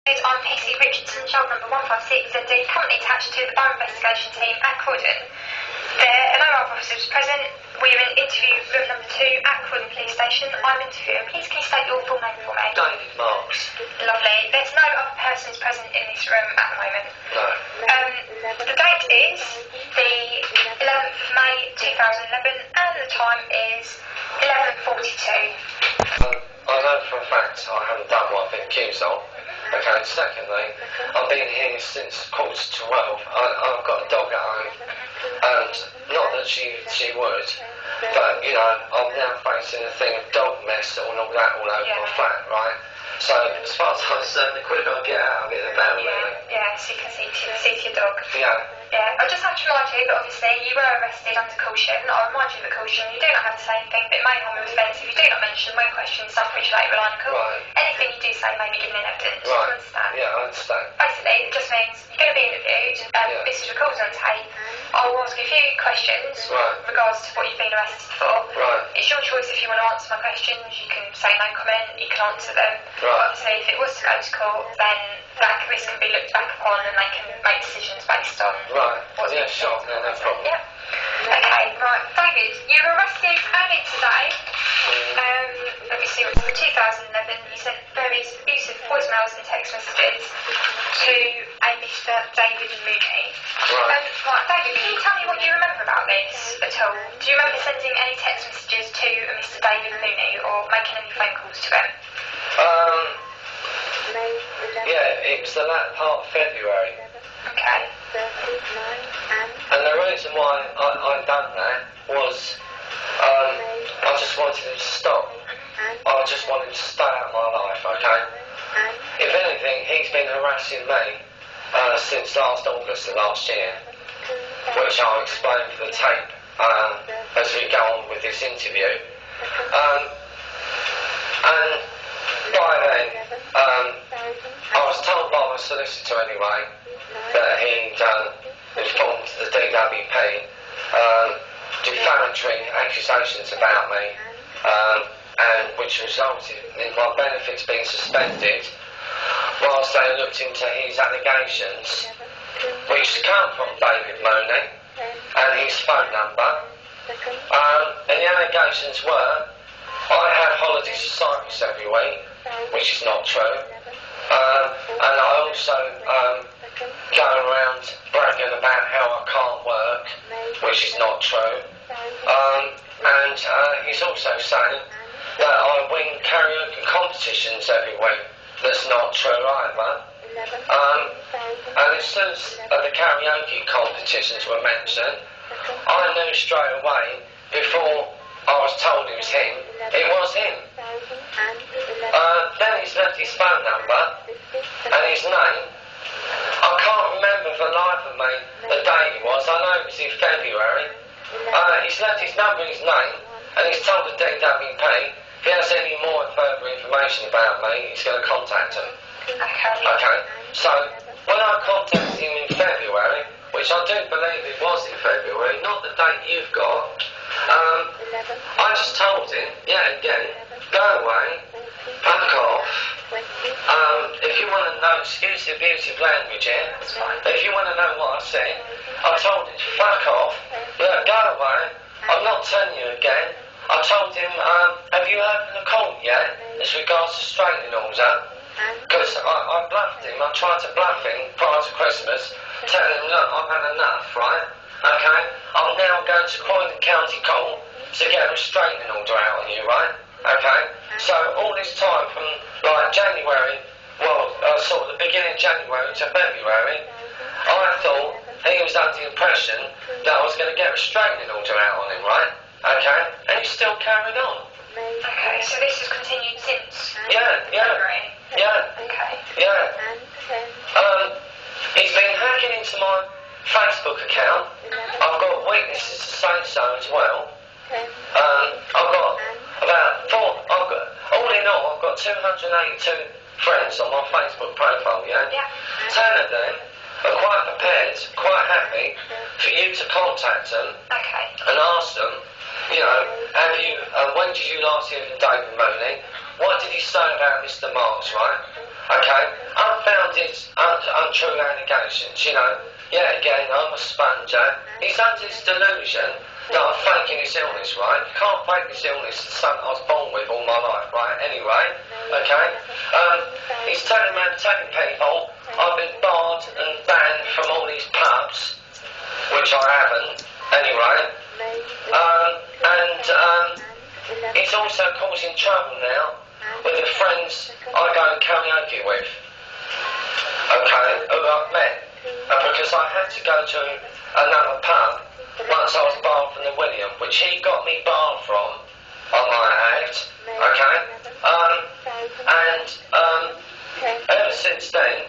I'm PC Richardson, job number 156ZD, currently attached to the bar investigation team at Croydon. There are no other officers present. We're in interview room number 2 at Croydon Police Station. I'm interviewing. Please can you state your full name for me? David Marks. Lovely. There's no other persons present in this room at the moment. No. The date is the 11th of May 2011 and the time is 11:42. I know for a fact I haven't done what I've been accused of. Okay, secondly, I've been here since 11:45. I've got a dog at home, and not that she would, but, you know, I'm now facing a thing of dog mess and all that all over my flat, right? So, as far as I'm concerned, the quicker I get out of it, the better, really. Yeah, so you can see to your dog. Yeah. Yeah, I just have to remind you that obviously you were arrested under caution. I remind you of the caution. You do not have to say anything, but it may harm your defence if you do not mention when questioned stuff which later rely on call. Right. Anything you do say may be given in evidence. Right. Do you understand? Yeah, I understand. Basically, it just means you're going to be interviewed. This is recorded on tape. I will ask you a few questions with regards to what you've been arrested for. Right. It's your choice if you want to answer my questions. You can say no comment. You can answer them. Right. Obviously, if it was to go to court, then that risk can be looked back upon and they can make decisions based on what's been Sure, no problem. Yeah. Okay, right. David, you were arrested earlier today. Let me see, it was 2011. You sent various abusive voicemails and text messages to a Mr. David Mooney. Right. Right, David, can you tell me what you remember about this at all? Do you remember sending any text messages to a Mr. David Mooney or making any phone calls to him? Yeah, it was the latter part of February. Okay. And the reason why I done that was I just wanted him to stop. I just wanted him to stay out of my life, okay? If anything, he's been harassing me since last August of last year, which I'll explain for the tape as we go on with this interview. And by then, I was told by my solicitor anyway that he'd informed the DWP defamatory accusations about me, and which resulted in my benefits being suspended whilst they looked into his allegations, which come from David Mooney and his phone number. And the allegations were I had holidays to Cyprus every week, which is not true, and I also go around bragging about how I can't work, which is not true, and he's also saying that I win karaoke competitions every week. That's not true either. And as soon as the karaoke competitions were mentioned, I knew straight away, before I was told it was him, it was him. Then he's left his phone number and his name. I can't remember for the life of me the date it was. I know it was in February. He's left his number and his name, and he's told the DWP if he has any more further information about me, he's going to contact him. Okay. So when I contacted him in February, which I do believe it was in February, not the date you've got, I just told him, again, go away, back off. If you want to know, excuse the abusive language here, if you want to know what I said, I told him to fuck off, go away, I'm not telling you again. I told him, have you opened the court yet as regards to straightening order? Because I bluffed him, I tried to bluff him prior to Christmas, telling him, look, I've had enough, right? Okay, I'm now going to Croydon County Court to get a restraining order out on you, right? Okay, so all this time from like January, sort of the beginning of January to February, I thought he was under the impression that I was going to get a restraining order out on him, right? Okay, and he still carried on. Okay, so this has continued since February? Okay. He's been hacking into my Facebook account. I've got witnesses to say so as well. I've got all in all, I've got 282 friends on my Facebook profile, 10 of them are quite prepared, quite happy for you to contact them and ask them, have you, when did you last hear from David Mooney? What did he say about Mr. Marks, right? Okay? Unfounded, untrue allegations, you know. Yeah, again, I'm a sponge, He's under this delusion that I'm faking his illness, right? You can't fake this illness, it's something I was born with all my life, right? Anyway, okay? He's telling people I've been barred and banned from all these pubs, which I haven't, anyway. He's also causing trouble now with the friends I go and karaoke with, okay, who I've met. Because I had to go to another pub once I was barred from the William, which he got me barred from, I might add, okay? Ever since then,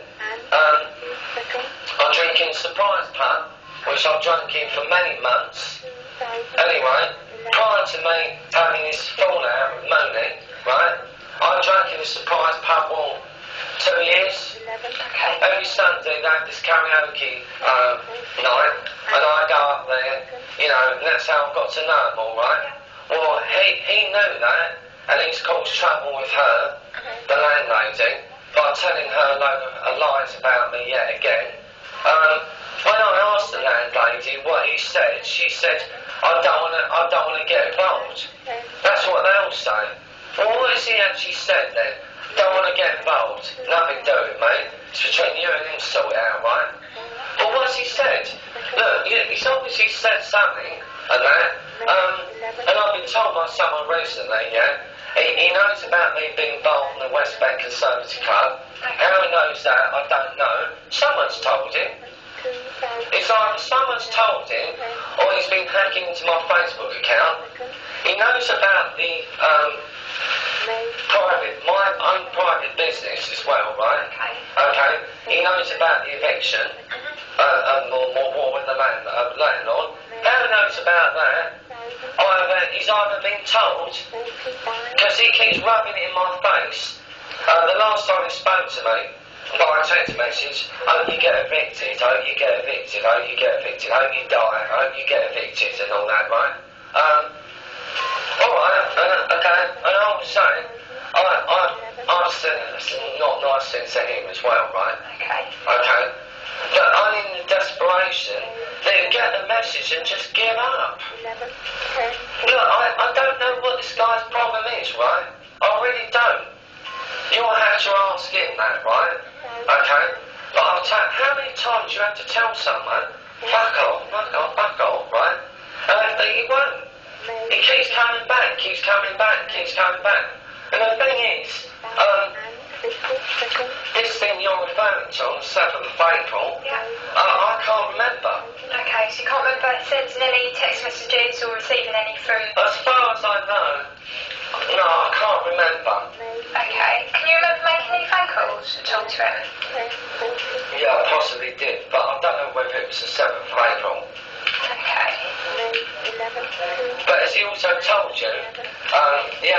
I'm drinking Surprise Pub, which I've drunk in for many months. Anyway, prior to me having this fallout with Mooney, right, I drank in the Surprise Pub all 2 years. Every Sunday they have this karaoke night, and I go up there, you know, and that's how I got to know him, all right? Well, he knew that, and he's caused trouble with her, the landlady, by telling her a load of lies about me yet again. When I asked the landlady what he said, she said, I don't want to get involved. That's what they all say. Well, what has he actually said then? Don't want to get involved. Nothing to do with me. It's between you and him to sort it out, right? But what's he said? Look, he's obviously said something and that. And I've been told by someone recently, yeah, he knows about me being involved in the West Bank Conservative Club. How he knows that, I don't know. Someone's told him. It's either someone's told him or he's been hacking into my Facebook account. He knows about the my own private business as well, right? Okay. He knows about the eviction, more with the landlord. How he knows about that? He's either been told, because he keeps rubbing it in my face. The last time he spoke to me, by text message, oh, you get evicted, oh, you get evicted, oh, you get evicted, oh, you die, oh, you get evicted, and all that, right? Alright, okay, and I was saying, I've said not nice things to him as well, right? Okay. But I'm in the desperation that you get the message and just give up. Look, I don't know what this guy's problem is, right? I really don't. You'll have to ask him that, right? Okay? But I'll tell how many times you have to tell someone, fuck off, right? And he won't. He keeps coming back. And the thing is, this thing you're referring to on the 7th of April, I can't remember. Okay, so you can't remember sending any text messages or receiving any through? As far as I know, no, I can't remember. Okay, can you remember making any phone calls at all to him? Yeah, I possibly did, but I don't know whether it was the 7th of April. Okay. But as he also told you, the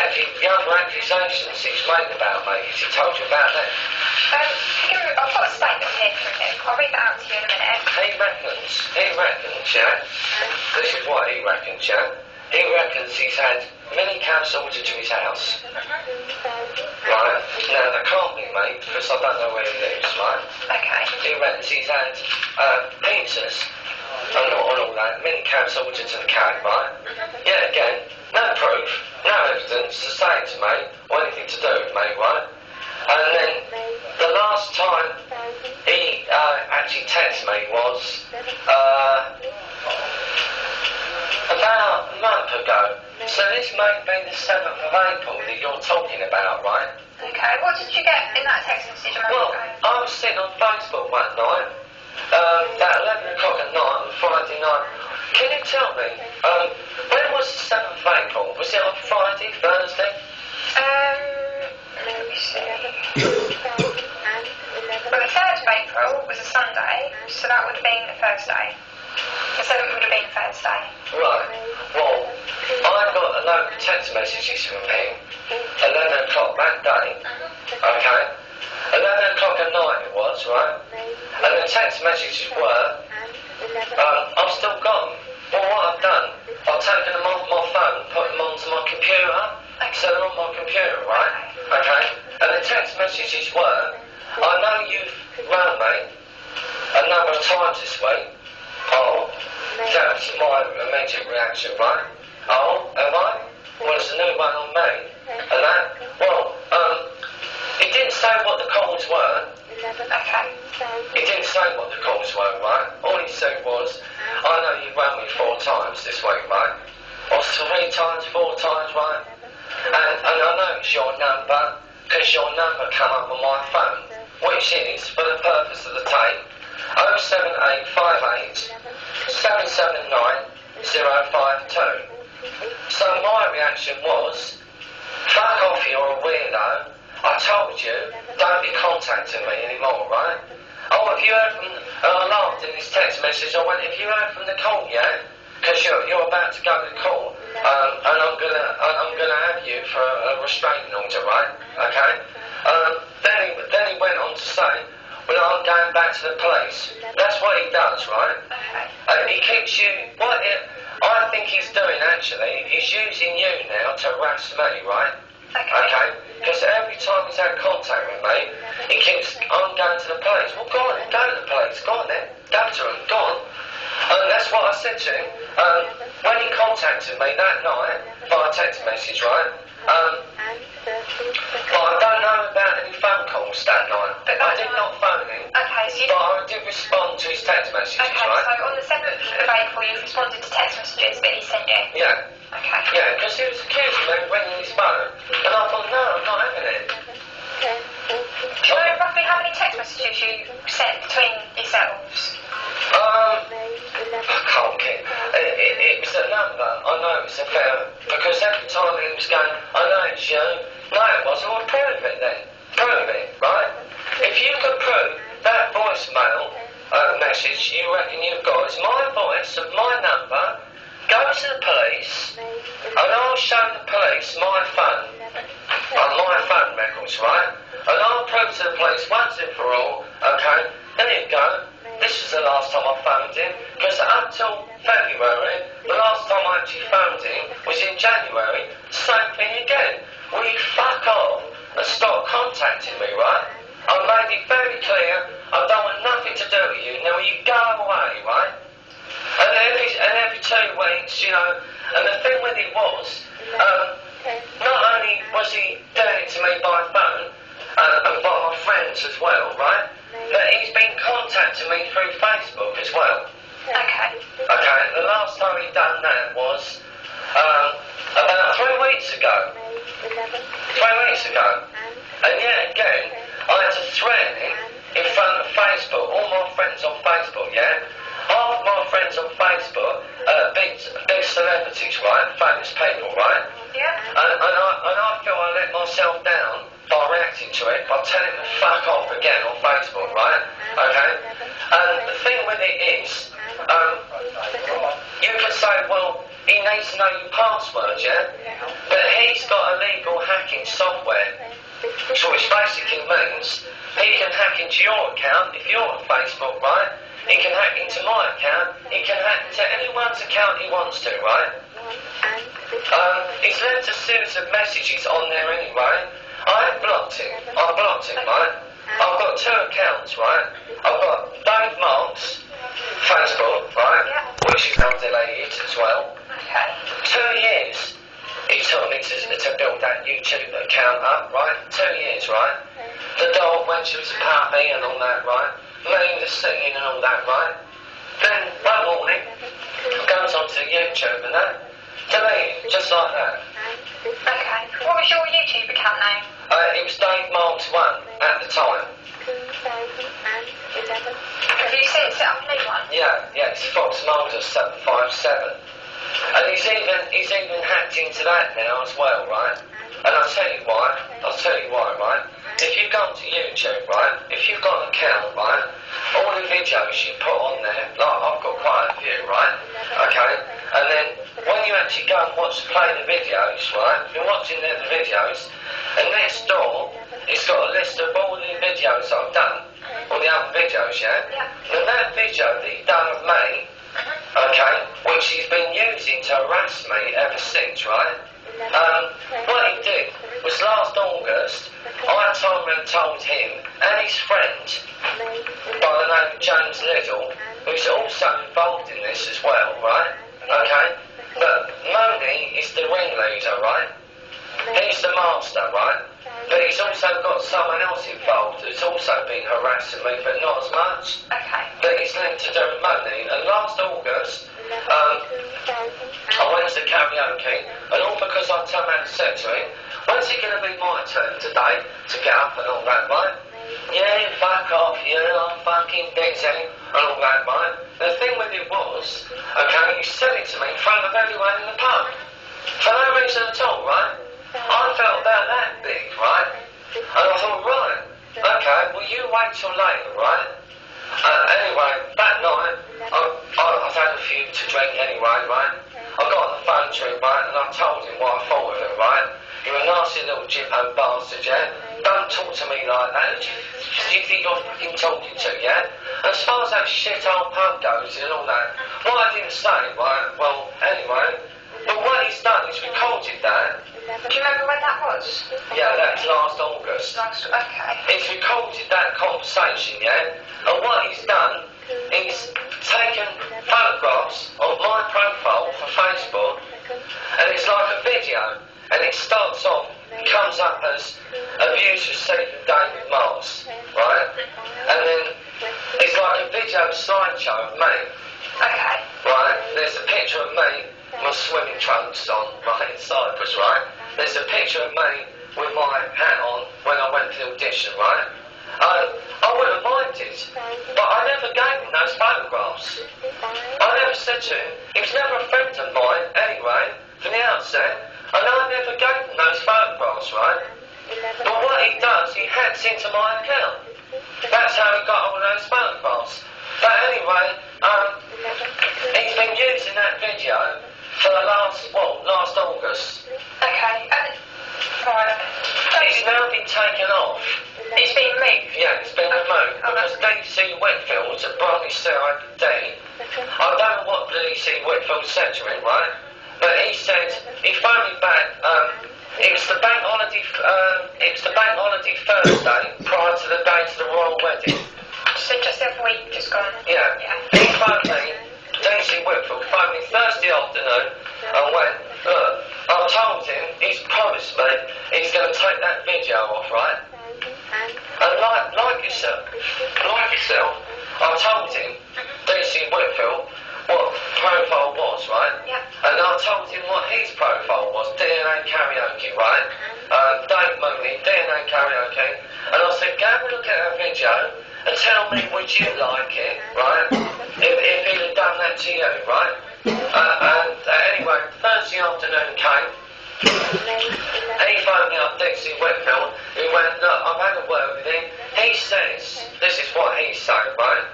other accusations he's made about me, has he told you about that? I've got a statement here from him. I'll read that out to you in a minute. He reckons, yeah, this is what he reckons, yeah, he reckons he's had many cabs ordered to his house. Right? Now, they can't be, mate, because I don't know where he lives, right? Okay. He reckons he's had pizzas and all that, many cabs ordered to the cab, right? Yeah, again, no proof, no evidence to say to me or anything to do with me, right? And then the last time he actually texted me was about a month ago. So this may be the 7th of April that you're talking about, right? Okay, what did you get in that text message a month ago? I was sitting on Facebook one night, about 11 o'clock at night on Friday night. Can you tell me, when was the 7th of April? Was it on Friday, Thursday? Let me see. Well, the 3rd of April was a Sunday, so that would have been a Thursday. The 7th would have been Thursday. Right. Well, I got a load of text messages from him, 11 o'clock that day, okay? 11 o'clock at night it was, right? And the text messages were, I've still got them. Well, what I've done, I've taken them off my phone, put them onto my computer, so they're on my computer, right? Okay? And the text messages were, my immediate reaction, right? Oh, am I? Well, it's a new one on me. And that, well, he didn't say what the calls were. Okay. He didn't say what the calls were, right? All he said was, I know you rang me 4 times this week, right? Or 3 times, 4 times, right? And I know it's your number, because your number come up on my phone, which is, for the purpose of the tape, 07858 779 052. So my reaction was, fuck off, you're a weirdo. I told you, don't be contacting me anymore, right? Oh, have you heard from... I laughed in this text message. I went, have you heard from the court yet? Because you're about to go to court, and I'm gonna have you for a restraining order, right? Okay? Then he went on to say, well, I'm going back to the police. That's what he does, right? He keeps you... I think he's doing, actually, he's using you now to harass me, right? Okay? Because every time he's had contact with me, he keeps, I'm going to the police. Well, go on, go to the police. Go on then. Go to him. Go on. And that's what I said to him. When he contacted me that night, via text message, right? But I don't know about any phone calls that night. I did not phone him. Okay, so you... But I did respond to his text messages, okay, right? so on the 7th of April, you've responded to text messages that he sent you? Yeah. Okay. Yeah, because he was accusing me of ringing his phone. And I thought, no, I'm not having it. Do you know roughly how many text messages you sent between yourselves? I can't get... It was a number. I know it was a fair... Because every time he was going, I know it's you. No, it wasn't. Well, prove it then. Prove it, right? If you could prove that voicemail message you reckon you've got is my voice of my number, go to the police, and I'll show the police my phone. My phone records, right? And I'll prove to the police once and for all, okay? There you go. This was the last time I phoned him, because up till February, the last time I actually phoned him was in January. Same thing again. Will you fuck off and stop contacting me, right? I made it very clear I don't want nothing to do with you. Now will you go away, right? And every 2 weeks, you know, and the thing with it was, not only was he doing it to me by phone, and by my friends as well, right? But he's been contacting me through Facebook as well. Okay. Okay, the last time he done that was about 3 weeks ago. 3 weeks ago. And yet again, I had to threaten him in front of Facebook, all my friends on Facebook, yeah? Half my friends on Facebook, big celebrities, right? Famous people, right? Yeah. And I feel I let myself down by reacting to it, by telling him to fuck off again on Facebook, right? Okay? And the thing with it is, you could say, well, he needs to know your password, yeah? But he's got illegal hacking software, which basically means he can hack into your account if you're on Facebook, right? He can hack into my account, he can hack into anyone's account he wants to, right? He's left a series of messages on there anyway. I blocked him, right? I've got 2 accounts, right? I've got Dave Mark's Facebook, right? Which is now deleted as well. Okay. 2 years it took me to build that YouTube account up, right? 2 years, right? The dog when she was a puppy and all that, right? Me the singing and all that, right? Then one morning, goes onto YouTube and that, deleted, just like that. Okay. What was your YouTube account name? It was Dave Marks 1 at the time. Have you since set up a new one? Yeah, it's Fox Mulder 757. And he's even hacked into that now as well, right? And I'll tell you why, right? If you go onto YouTube, right, if you've got an account, right, all the videos you put on there, like I've got quite a few, right, okay, and then when you actually go and play the videos, right, you're watching the videos, and next door, it's got a list of all the videos I've done, all the other videos, yeah? And that video that he's done of me, okay, which he's been using to harass me ever since, right? What he did was last August, I told him and his friend by the name of James Little, who's also involved in this as well, right? okay? But Moni is the ringleader, right? He's the master, right? But he's also got someone else involved who's also been harassing me, but not as much. Okay. But it's linked to do with Moni. And last August, I went to karaoke, and all because I turned around and said to him, when's it going to be my turn today to get up and all that, right? Yeah, fuck off, you, I'm fucking busy, and all that, right? The thing with it was, okay, he said it to me in front of everyone in the pub. For no reason at all, right? I felt about that big, right? And I thought, right, okay, well you wait till later, right? Anyway, that night, I've had a few to drink anyway, right? I got on the phone to him, right, and I told him what I thought of him, right? You're a nasty little jippo bastard, yeah? Don't talk to me like that. Do you think you're fucking talking to, yeah? And as far as that shit-hole pub goes and all that, what I didn't say, right, well, anyway, but what he's done is recorded that. Do you remember when that was? Yeah, that was last August. Okay. He's recorded that conversation, yeah? And what he's done, he's taken photographs of my profile for Facebook, and it's like a video, and it starts off, it comes up as abuse received from David Mars, right? And then it's like a video slideshow of me, Okay. right? There's a picture of me, my swimming trunks on, right, in Cyprus, right? There's a picture of me with my hat on when I went to the audition, right? I wouldn't have minded, but I never gave him those photographs. I never said to him, he was never a friend of mine anyway, from the outset, and I never gave him those photographs, right? But what he does, he hacks into my account. That's how he got all those photographs. But anyway, he's been using that video for the last August. Okay. Right. It's now been taken off. It's been moved. Yeah, it's been removed because DC Whitfield at Bromley CID, I don't know what DC Whitfield said to him, right? But he said he phoned me back. It was the bank holiday. It was the bank holiday Thursday prior to the day to the royal wedding. So just the other week, just gone. Yeah. He phoned me. DC Whitfield phoned me Thursday afternoon and went, look, I told him, he's promised me he's going to take that video off, right? And like yourself, I told him, DC Whitfield, what profile was, right? Yeah. And I told him what his profile was, DNA karaoke, right? Dave Mooney, DNA karaoke. And I said, go and look at that video and tell me would you like it, right? If he'd have done that to you, right? And anyway, Thursday afternoon came. He phoned me up, Dixie Whitfield. He went, look, I've had a word with him. He says, this is what he's saying, right?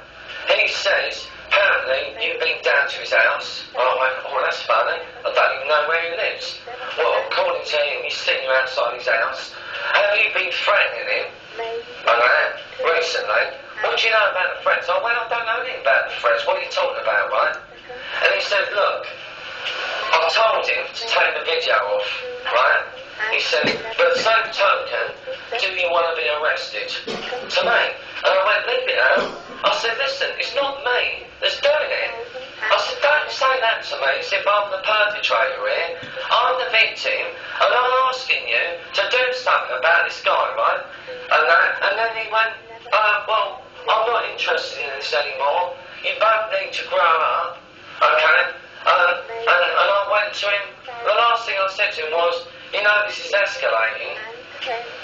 He says, apparently you've been down to his house. I went, oh, that's funny. I don't even know where he lives. Well, according to him, he's sitting outside his house. Have you been threatening him? I have, recently. What do you know about the threats? I went, I don't know anything about the threats. What are you talking about, right? And he said, look, I told him to take the video off, right? He said, but same token, do you want to be arrested? To me. And I went, leave it out. I said, listen, it's not me that's doing it. I said, don't say that to me as if I'm the perpetrator here. I'm the victim, and I'm asking you to do something about this guy, right? And then he went, well, I'm not interested in this anymore. You both need to grow up, okay? And I went to him, the last thing I said to him was, you know, this is escalating.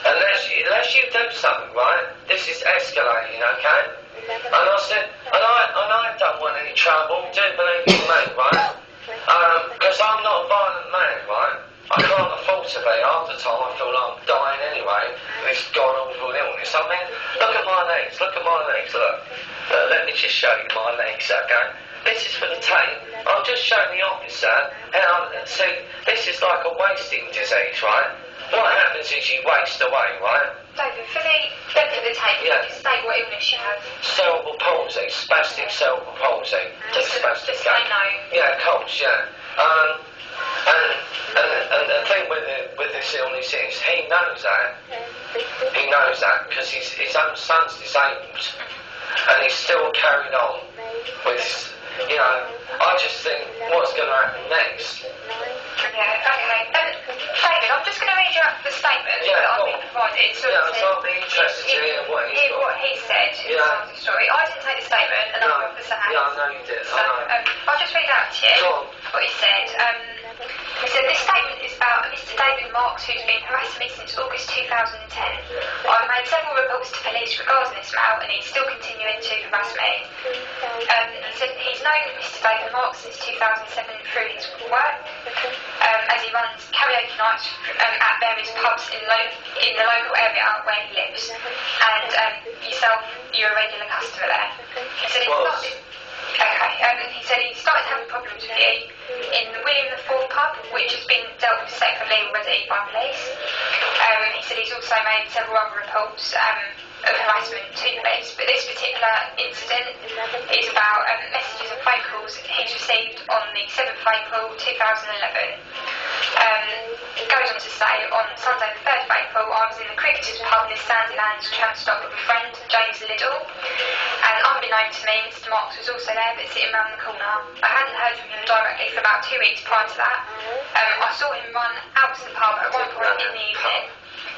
Unless you do something, right, this is escalating, okay? And I said, and I don't want any trouble, do believe in me, right? Because I'm not a violent man, right? I can't afford to be. Half the time I feel like I'm dying anyway, this god-awful illness. I mean, look at my legs, look. Let me just show you my legs, okay? This is for the tape. I'm just showing the officer how, see, this is like a wasting disease, right? What happens is you waste away, right? David, for the benefit of the tape, Yeah. just say what illness you have. Cerebral palsy, spastic cerebral palsy. Just say no. Yeah, of course, yeah. And the thing with this illness is, he knows that. He knows that because his own son's disabled. And he's still carried on with you know, I just think what's going to happen next. Yeah, okay. David, I'm just going to read you out the statement that I've been provided. So I'll be interested to hear what he said in the story. I didn't take the statement, and I'm Officer Hanks. Yeah, I know you did. So, I'll just read out to you what he said. He said, this statement is about Mr. David Marks, who's been harassing me since August 2010. I've made several reports to police regarding this matter, and he's still continuing to harass me. He said he's known Mr. David Marks since 2007 through his work, as he runs karaoke nights at various pubs in the local area where he lives. And yourself, you're a regular customer there. He said he said he started having problems with you in the William IV pub, which has been dealt with separately already by police. He said he's also made several other reports of harassment to police, but this particular incident is about messages and phone calls he's received on the 7th of April 2011. It goes on to say, on Sunday the 3rd of April, I was in the Cricketers pub near Sandylands tram stop with a friend, James Liddell, and unbeknown to me, Mr. Marks was also there, but sitting round the corner. I hadn't heard from him directly for about 2 weeks prior to that. I saw him run out to the pub at one point in the evening,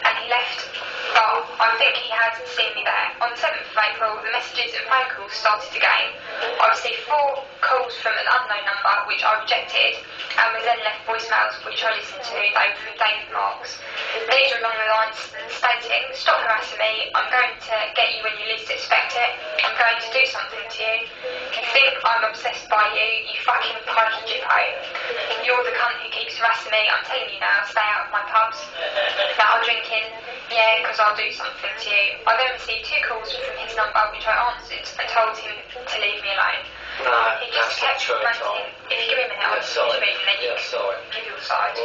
and he left, but I think he had seen me there. On the 7th of April, the messages and phone calls started again. I received 4 calls from an unknown number, which I rejected, and was then left voicemails, which I listened to. They were from David Marks. These were along the lines stating, stop harassing me, I'm going to get you when you least expect it, I'm going to do something to you. You think I'm obsessed by you, you fucking pikey jippo. You're the cunt who keeps harassing me, I'm telling you now, stay out of my pubs. Now I'm drinking, yeah, because I'll do something to you. I then received 2 calls from his number, which I answered and told him to leave me alone. No, he just kept ranting. If you give me a minute, I'll just read and then you can give your side.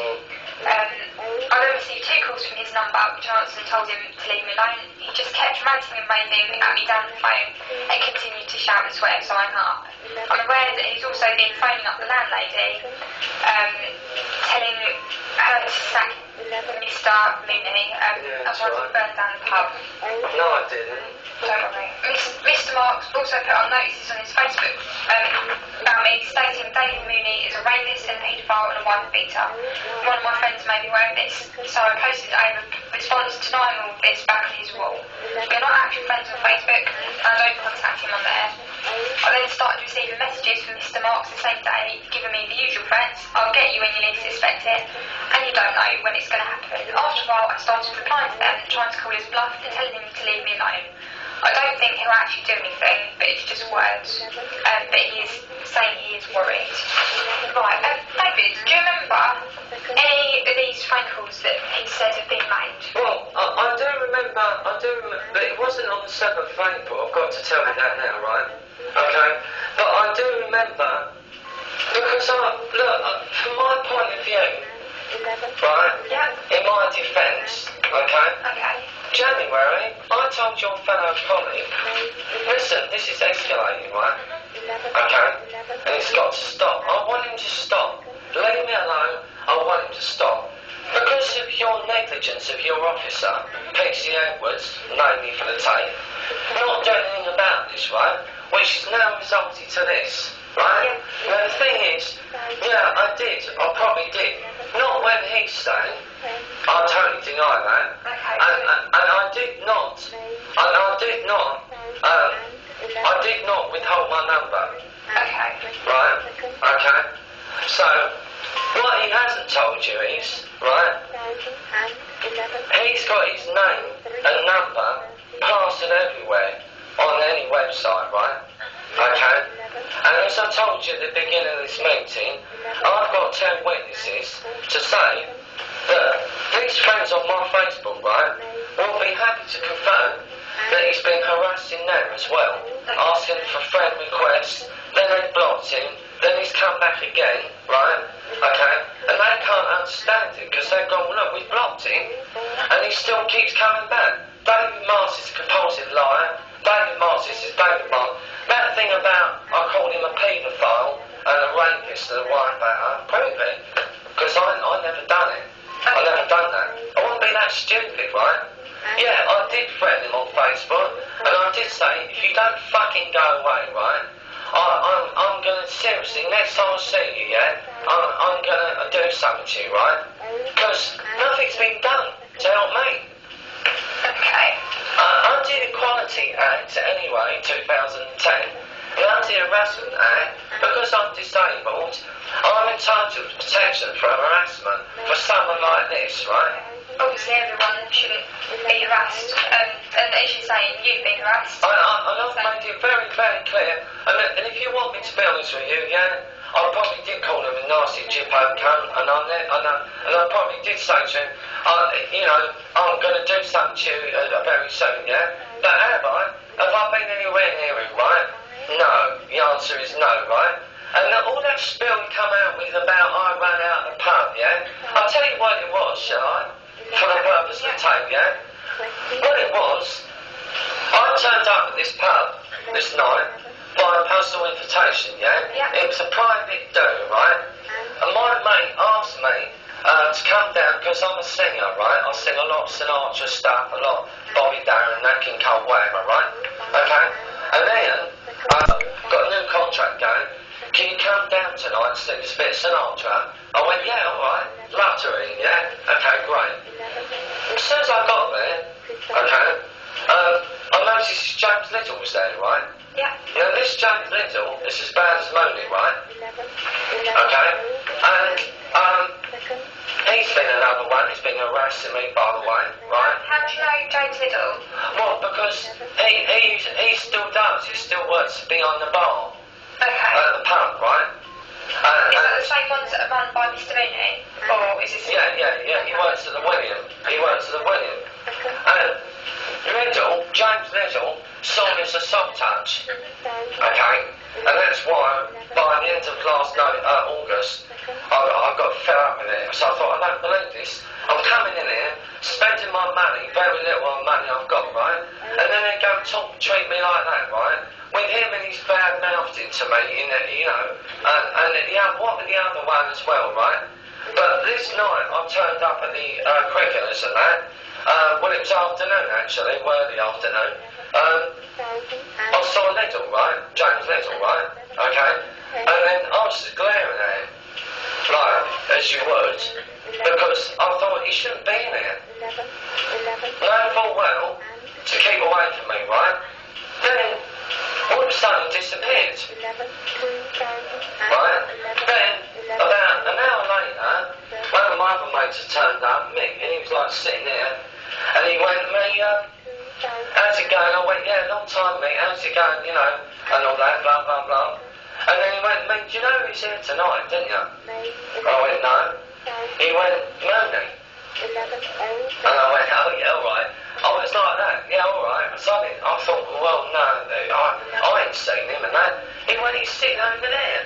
I then received 2 calls from his number, which I answered and told him to leave me alone. He just kept ranting and raving at me down the phone and continued to shout and swear, so I hung up. I'm aware that he's also been phoning up the landlady, telling her to sack Mr. Mooney, as well as burn down the pub. No, I didn't. Don't worry. Mr. Marks also put on notices on his Facebook about me, stating David Mooney is a rapist and a paedophile and a wife beater. One of my friends made me aware of this, so I posted a response denying all of this back on his wall. We're not actual friends on Facebook, and I don't contact him on there. I then started receiving messages from Mr. Marks the same day, giving me the usual threats, I'll get you when you least expect it, and you don't know when it's going to happen. After a while, I started replying to them, trying to call his bluff and telling him to leave me alone. I don't think he'll actually do anything, but it's just words. But he is saying he is worried. Right, David, do you remember any of these phone calls that he said have been made? Well, I do remember, but it wasn't on the 7th of April, I've got to tell you that now, right? Okay? But I do remember, because from my point of view, right? Yeah. In my defence, okay? Okay. January, I told your fellow colleague, listen, this is escalating, right? Okay? And it's got to stop. I want him to stop. Leave me alone. I want him to stop. Because of your negligence of your officer, P.C. Edwards, namely for the tape, not doing anything about this, right? Which has now resulted to this, right? Now the thing is, yeah, I probably did. Not when he's staying. I totally deny that. Okay. And I did not withhold my number. Okay. Right? Okay? So, what he hasn't told you is, right, he's got his name and number plastered everywhere on any website, right? Okay? And as I told you at the beginning of this meeting, I've got 10 witnesses to say that these friends on my Facebook, right, will be happy to confirm that he's been harassing them as well, asking for friend requests, then they blocked him, then he's come back again, right, okay, and they can't understand it because they've gone, look, we blocked him, and he still keeps coming back. David Marks is a compulsive liar, David Marks is David Marks. That thing about I called him a paedophile and a rapist and a wife beater, prove it, because I never done it. I never done that. I wouldn't be that stupid, right? Yeah, I did threaten him on Facebook, and I did say, if you don't fucking go away, right, I'm gonna, seriously, next time I see you, yeah, I'm gonna do something to you, right? Because nothing's been done to help me. Okay. Under the Equality Act, anyway, 2010, and under the Harassment Act, because I'm disabled, I'm entitled to protection from harassment for someone like this, right? Obviously, everyone shouldn't be harassed, and as you're saying, you've been harassed. I've made it very, very clear, and if you want me to be honest with you, yeah, I probably did call him a nasty jippo cunt, and I probably did say to him, you know, I'm going to do something to you very soon, yeah? But have I been anywhere near him, right? No. The answer is no, right? And all that spill he come out with about I ran out of the pub, yeah? I'll tell you what it was, shall I? For the purpose of the tape, yeah? What it was, I turned up at this pub this night by a personal invitation, yeah? It was a private do, right? And my mate asked me to come down because I'm a singer, right? I sing a lot of Sinatra stuff, a lot of Bobby Darin, Nat King Cole, whatever, right? Okay? And then, got a new contract going. Can you come down tonight and sing a bit of Sinatra? I went, yeah, alright. Love to read, yeah? Okay, great. As soon as I got there, okay, I noticed James Little was there, right? Yeah. Now this James Little is as bad as Mooney, right? Okay? And, he's been another one, he's been harassing me, by the way, right? How do you know James Little? Well, because he still does, he still works behind the bar. Okay. At the pub, right? Is that the same ones that are run by Mr. Mooney? Or is it... Yeah, he works at the William. And James Little, saw me as a soft touch. Okay? And that's why, by the end of last night, August, I got fed up with it. So I thought, I don't believe this. I'm coming in here, spending my money, very little money I've got, right? And then they go and treat me like that, right? With him and his bad mouthed into me, you know, and what with the other one as well, right? But this night I turned up at the cricketers and that. Well, it was afternoon actually, worthy afternoon. I saw Little, right? James Little, right? Okay? And then I was just glaring at him, like, as you would, because I thought he shouldn't be there. Knowing full well to keep away from me, right? Then all of a sudden disappeared. Right? Then, about an hour later, one of my other mates had turned up, Mick, and he was like sitting there, and he went to me, how's it going? I went, yeah, long time, mate, how's it going, you know, and all that, blah, blah, blah. And then he went to me, do you know who's here tonight, didn't you? I went, no. He went, Mooney. And I went, oh yeah, alright. Oh, it's like that, yeah, alright. So I thought, well, no, I ain't seen him and that. He went, he's sitting over there.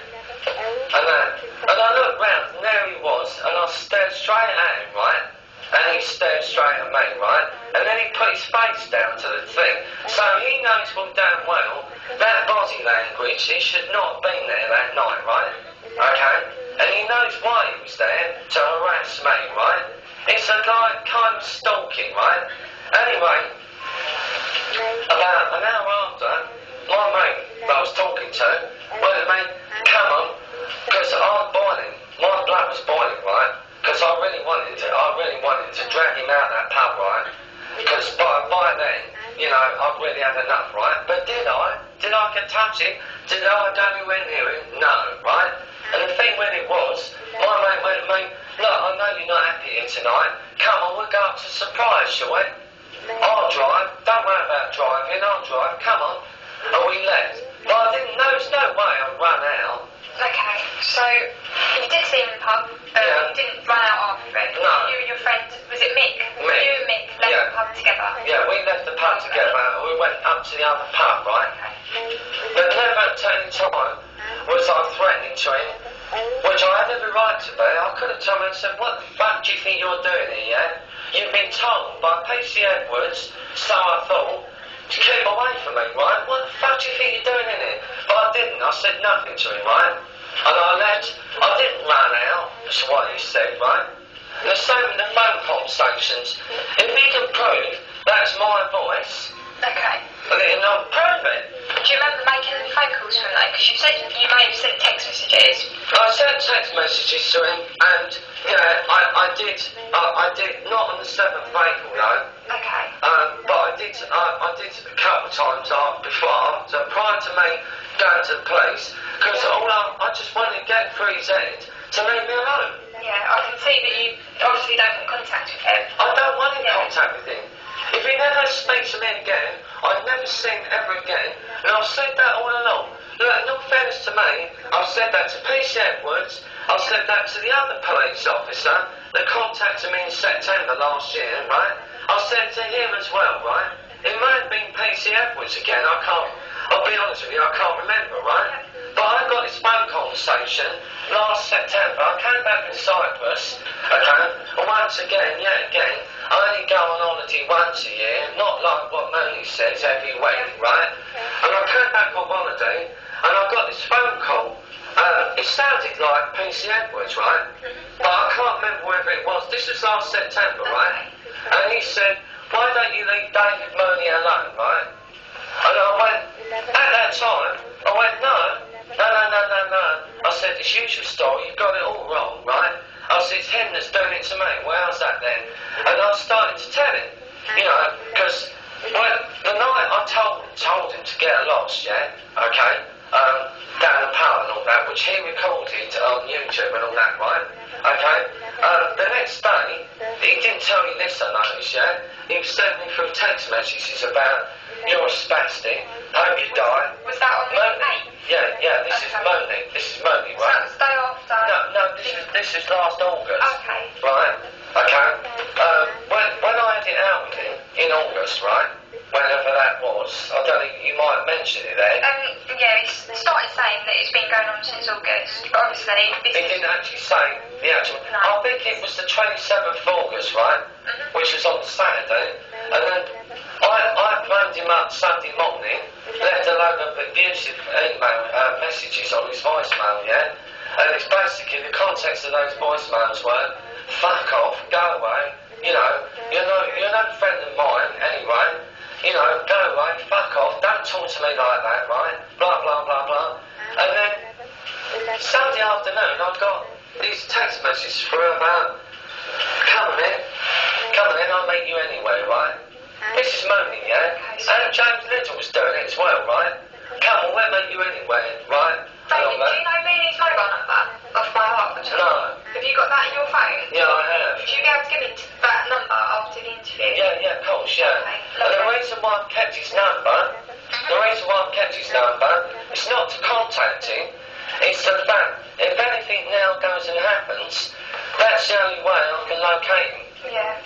And I looked round, and there he was, and I stared straight at him, right? And he stared straight at me, right? And then he put his face down to the thing. So he knows full damn well that body language, he should not have been there that night, right? Okay? And he knows why he was there, to harass me, right? It's a like kind of stalking, right? Anyway, about an hour after, my mate that I was talking to went to me, come on, because I was boiling, my blood was boiling, right? Because I really wanted to drag him out of that pub, right? Because by then, you know, I'd really had enough, right? But did I? Did I get touch him? Did I go anywhere near him? No, right? And the thing when it was, my mate went to me, look, I know you're not happy here tonight. Come on, we'll go up to Surprise, shall we? I'll drive. Don't worry about driving. I'll drive. Come on. And we left. But I didn't know. There's no way I'd run out. Okay, so you did see him in the pub. Yeah. You didn't run out after it. No. You and your friend, was it Mick? Mick. You and Mick left the pub together. Yeah, we left the pub together. We went up to the other pub, right? But never at any time was I threatening to him, which I had every right to be. I could have told him and said, what the fuck do you think you're doing here, yeah? You've been told by PC Edwards, so I thought, to keep away from me, right? What the fuck do you think you're doing in here? But I didn't. I said nothing to him, right? And I left. I didn't run out, that's what he said, right? And the same with the phone conversations. If he can prove that's my voice, Okay. then I'll prove it. Do you remember making any phone calls from that? Because you said said you may have sent text messages. I sent text messages to him, and yeah, I did not on the 7th of April though. Okay. But I did a couple of times before, so prior to me going to the police, because I just wanted to get through his head to leave me alone. Yeah, I can see that you obviously don't want contact with him. I don't want any contact with him. If he never speaks to me again, I'd never see him ever again. And I've said that all along. Look, in all fairness to me, I've said that to PC Edwards, I've said that to the other police officer that contacted me in September last year, right? I've said to him as well, right? It may have been PC Edwards again, I'll be honest with you, I can't remember, right? But I got this phone conversation last September. I came back from Cyprus, okay, and once again, yet again, I only go on holiday once a year, not like what Mooney says every week, right? And I came back on holiday, and I got this phone call. It sounded like PC Edwards, right? But I can't remember whether it was. This was last September, right? And he said, why don't you leave David Mooney alone, right? And I went, at that time, I went, no. I said, it's usual story, you've got it all wrong, right? I said, it's him that's doing it to me. Well, how's that then? And I started to tell him, you know, because the night I told him to get lost, yeah, okay, down the pub and all that, which he recorded on YouTube and all that, right? Okay, the next day, he didn't tell you this, I noticed, yeah? He was sending me through text messages about, you're a spastic, hope you die. Was that on the 8th? Yeah, this is Mooney, right? So that was the day after? No, this is last August. Okay. Right, okay. When I had it out with him, in August, right, whenever that was, I don't think you might have mentioned it then. Yeah, he started saying that it's been going on since August, but obviously... He didn't actually say the actual... No. I think it was the 27th of August, right, which was on Saturday, and then I phoned him up Sunday morning, left a load of abusive email messages on his voicemail, yeah? And it's basically, the context of those voicemails were, fuck off, go away, you know, you're no friend of mine anyway, you know, go away, fuck off, don't talk to me like that, right? Blah, blah, blah, blah. And then, Sunday afternoon, I got these text messages through about, come on in, I'll meet you anyway, right? This is Mooney, yeah? And James Little was doing it as well, right? Come on, we'll meet you anyway, right? David, do you know Mooney's mobile number off by heart? No. Have you got that in your phone? Yeah, I have. Would you be able to give me that number after the interview? Yeah, of course, yeah. Okay, And the lovely. reason why I've kept his number, it's not to contact him, it's the fact, if anything now goes and happens, that's the only way I can locate him. Yeah.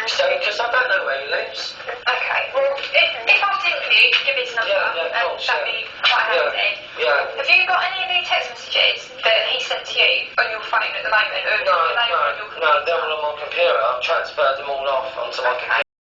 So, because I don't know where he lives. Okay, well, if after the interview you could give me his number, Yeah, of course, that'd be quite handy. Yeah. Have you got any of the text messages that he sent to you on your phone at the moment? Or No, are they on your they're all on my computer. I've transferred them all off onto my computer.